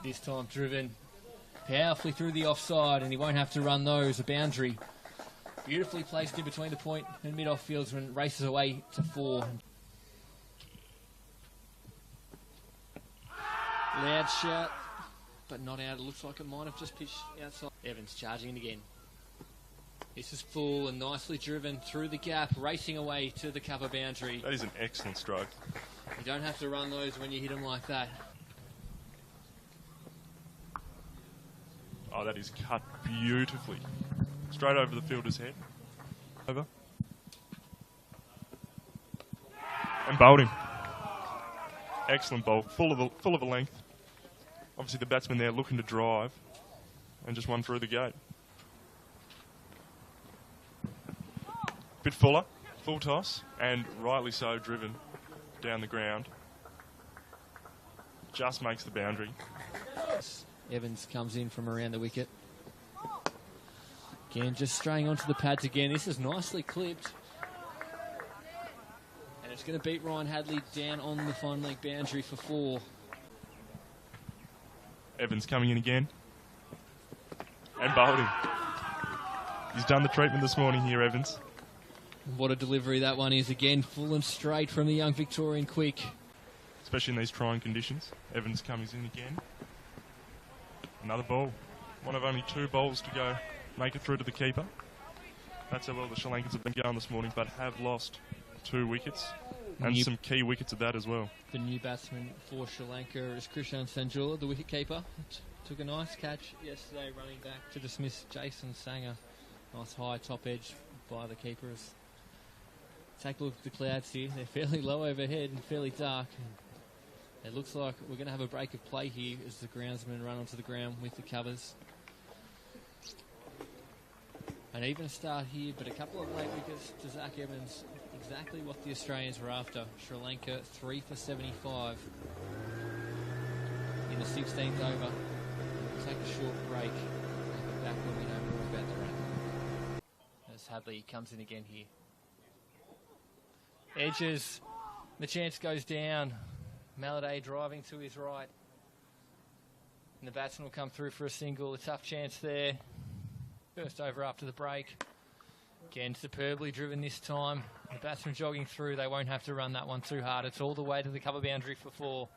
This time driven powerfully through the offside, and he won't have to run those. A boundary beautifully placed in between the point and mid-off fields when it races away to 4. Loud shout, but not out. It looks like it might have just pitched outside. Evans charging in again. This is full and nicely driven through the gap, racing away to the cover boundary. That is an excellent stroke. You don't have to run those when you hit them like that. Oh, that is cut beautifully. Straight over the fielder's head. Over. And bowled him. Excellent bowl. Full of a length. Obviously the batsman there looking to drive and just one through the gate. Bit fuller, full toss, and rightly so driven down the ground. Just makes the boundary. Evans comes in from around the wicket. Again, just straying onto the pads again. This is nicely clipped. And it's going to beat Ryan Hadley down on the fine leg boundary for 4. Evans coming in again. And bowled him. He's done the treatment this morning here, Evans. What a delivery that one is. Again, full and straight from the young Victorian quick. Especially in these trying conditions. Evans comes in again. Another ball. One of only 2 balls to go. Make it through to the keeper. That's how well the Sri Lankans have been going this morning, but have lost 2 wickets. And some key wickets at that as well. The new batsman for Sri Lanka is Krishan Sanjula, the wicket-keeper. Took a nice catch yesterday running back to dismiss Jason Sanger. Nice high top edge by the keepers. Take a look at the clouds here. They're fairly low overhead and fairly dark. It looks like we're going to have a break of play here as the groundsmen run onto the ground with the covers. An even start here, but a couple of late wickets to Zach Evans. Exactly what the Australians were after. Sri Lanka 3 for 75 in the 16th over. We'll take a short break. We'll be back when we know more about the run. As Hadley comes in again here. Edges. The chance goes down. Maladay driving to his right. And the batsman will come through for a single. A tough chance there. First over after the break. Again, superbly driven this time. The batsman jogging through. They won't have to run that one too hard. It's all the way to the cover boundary for 4.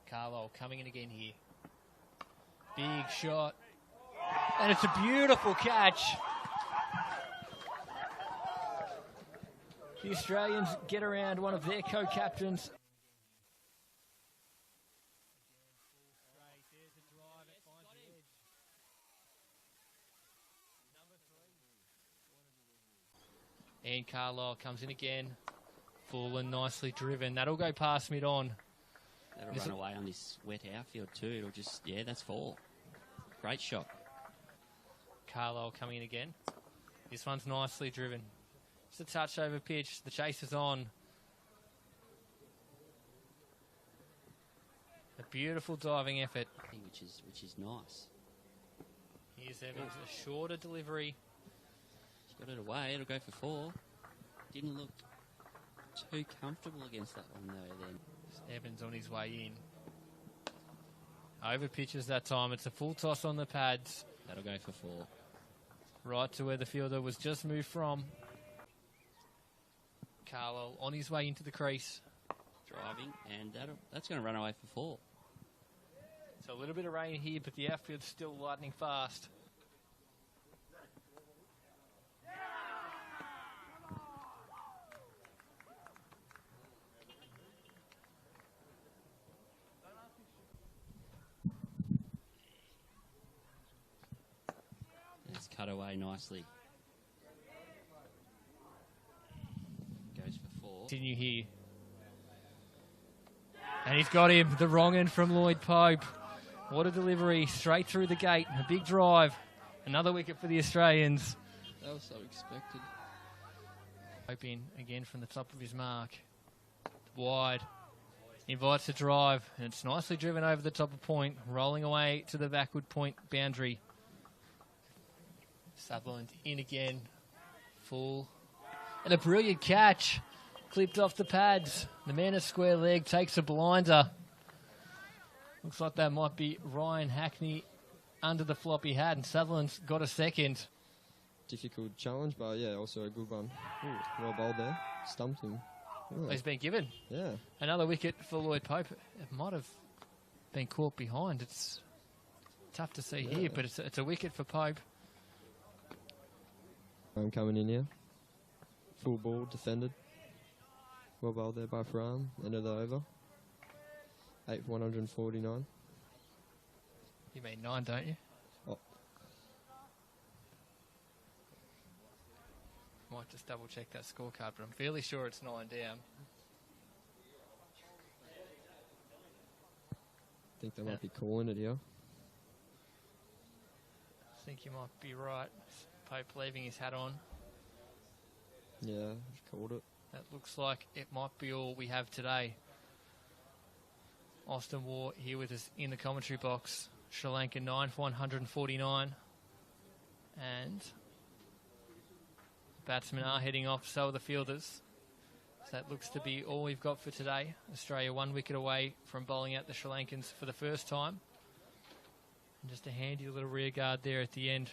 Carlisle coming in again here. Big shot. And it's a beautiful catch. The Australians get around one of their co-captains. And Carlisle comes in again. Full and nicely driven. That'll go past mid-on. That'll run away on this wet outfield too. It'll just, yeah, that's 4. Great shot. Carlisle coming in again. This one's nicely driven. Just a touch over pitch. The chase is on. A beautiful diving effort. Which is nice. Here's Evans, a shorter delivery. Got it away, it'll go for 4. Didn't look too comfortable against that one though then. Evans on his way in. Over pitches that time. It's a full toss on the pads. That'll go for 4. Right to where the fielder was just moved from. Carlisle on his way into the crease. Driving, and that's going to run away for 4. So a little bit of rain here, but the outfield's still lightning fast. Cut away nicely. Goes for 4. Continue here. And he's got him, the wrong end from Lloyd Pope. What a delivery, straight through the gate. A big drive. Another wicket for the Australians. That was so expected. Pope in again from the top of his mark. Wide. Invites a drive, and it's nicely driven over the top of point, rolling away to the backward point boundary. Sutherland in again, full, and a brilliant catch, clipped off the pads. The man at square leg takes a blinder. Looks like that might be Ryan Hackney under the floppy hat, and Sutherland's got a second. Difficult challenge, but yeah, also a good one. Ooh, well bowled there. Stumped him. Oh, He's been given. yeah. Another wicket for Lloyd Pope. It might have been caught behind. It's tough to see here, but it's a wicket for Pope. I'm coming in here. Full ball, defended. Well bowled there by Faram. End of the over. 8 for 149. You mean 9, don't you? Oh. Might just double check that scorecard, but I'm fairly sure it's 9 down. I think they might be calling it here. I think you might be right. Pope leaving his hat on. Yeah, I've called it. That looks like it might be all we have today. Austin Waugh here with us in the commentary box. Sri Lanka 9 for 149. And batsmen are heading off, so are the fielders. So that looks to be all we've got for today. Australia 1 wicket away from bowling out the Sri Lankans for the first time. And just a handy little rear guard there at the end